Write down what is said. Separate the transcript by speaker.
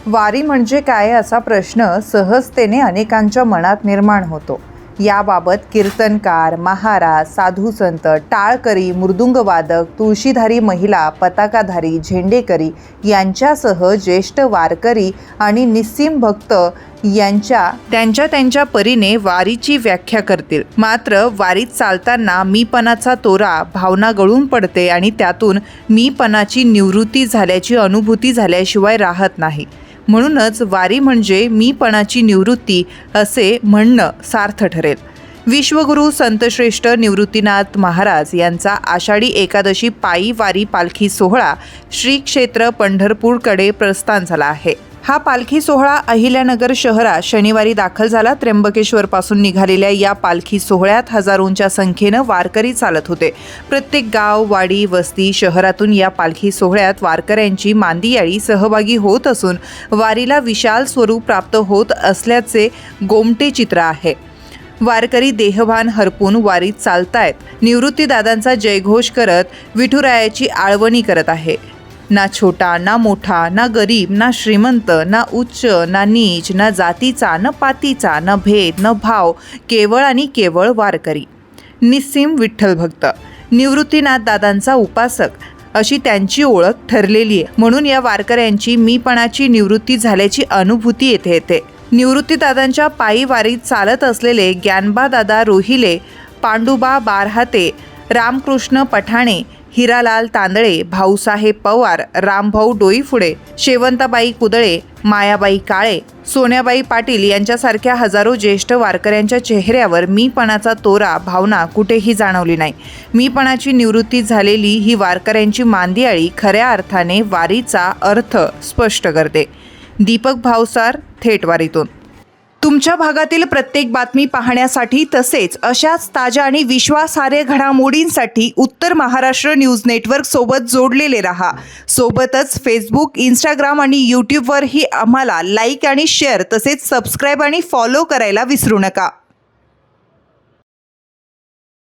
Speaker 1: वारी म्हणजे काय असा प्रश्न सहजतेने अनेकांच्या मनात निर्माण होतो। याबाबत कीर्तनकार, महाराज, साधू संत, टाळकरी, मृदुंगवादक, तुळशीधारी महिला, पताकाधारी, झेंडेकरी यांच्यासह ज्येष्ठ वारकरी आणि निस्सीम भक्त त्यांच्या परीने वारीची व्याख्या करतील। मात्र वारीत चालताना मीपणाचा तोरा भावना गळून पडते आणि त्यातून मीपणाची निवृत्ती झाल्याची अनुभूती झाल्याशिवाय राहत नाही। म्हणूनच वारी म्हणजे मीपणाची निवृत्ती असे म्हणणं सार्थ ठरेल। विश्वगुरू संतश्रेष्ठ निवृत्तीनाथ महाराज यांचा आषाढी एकादशी पायी वारी पालखी सोहळा श्री क्षेत्र पंढरपूरकडे प्रस्थान झाला आहे। हा पालखी सोहळा अहिल्यानगर शहरात शनिवारी दाखल झाला। त्र्यंबकेश्वर पासून निघालेल्या या पालखी सोहळ्यात हजारोंच्या संख्येनं वारकरी चालत होते। प्रत्येक गाव, वाडी, वस्ती, शहरातून या पालखी सोहळ्यात वारकऱ्यांची मांदियाळी सहभागी होत असून वारीला विशाल स्वरूप प्राप्त होत असल्याचे गोमटे चित्र आहे। वारकरी देहभान हरपून वारीत चालतायत। निवृत्तीदादांचा जयघोष करत विठुरायाची आळवणी करत आहे। ना छोटा ना मोठा, ना गरीब ना श्रीमंत, ना उच्च ना नीच, ना जातीचा ना पातीचा, ना भेद न भाव, केवळ आणि केवळ वारकरी, निस्सीम विठ्ठल भक्त, निवृत्तीनाथ दादांचा उपासक अशी त्यांची ओळख ठरलेली आहे। म्हणून या वारकऱ्यांची मीपणाची निवृत्ती झाल्याची अनुभूती येते। निवृत्तीदादांच्या पायी वारीत चालत असलेले ज्ञानबा दादा रोहिले, पांडुबा बारहाते, रामकृष्ण पठाणे, हिरालाल तांदळे, भाऊसाहेब पवार, रामभाऊ डोईफुडे, शेवंताबाई कुदळे, मायाबाई काळे, सोन्याबाई पाटील यांच्यासारख्या हजारो ज्येष्ठ वारकऱ्यांच्या चेहऱ्यावर मीपणाचा तोरा भावना कुठेही जाणवली नाही। मीपणाची निवृत्ती झालेली ही वारकऱ्यांची मांदियाळी खऱ्या अर्थाने वारीचा अर्थ स्पष्ट करते। दीपक भावसार, थेट वारीतून। तुमच्या भागातील प्रत्येक बातमी पाहण्यासाठी तसेच अशाच ताज्या आणि विश्वासार्ह घडामोडींसाठी उत्तर महाराष्ट्र न्यूज नेटवर्क सोबत जोडलेले रहा। सोबतच फेसबुक, इंस्टाग्राम आणि यूट्यूबवरही आम्हाला लाईक आणि शेअर तसेच सबस्क्राईब आणि फॉलो करायला विसरू नका।